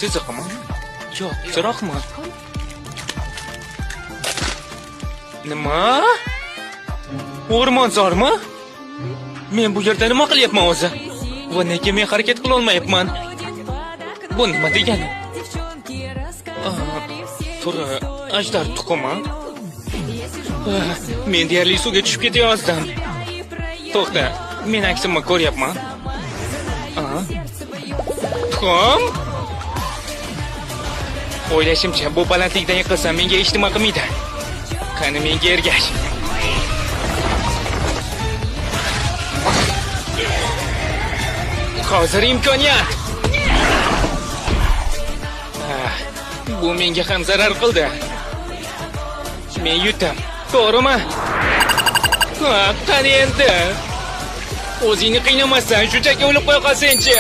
Chiziqmi? Yo'q, chiroqmi? Nima? O'rmonzormi? Men bu yerda nima qilyapman o'zi? Va nega men harakat qila olmayapman? Bu nima degani? Turi, ajdar tuxumi? Men deyarli suvga tushib ketayozdim. To'xta, men aksimni ko'ryapman. Tuxum? O'ylashimcha, bu balandlikdan yiqilsam menga hech nima qilmaydi. Qani menga ergash. Hozir imkoniyat. Bu menga ham zarar qildi. Men yutdim. To'g'rimi? Qani endi? O'zingni qiynamasdan shunchaki o'lib qo'ya qolsang-chi.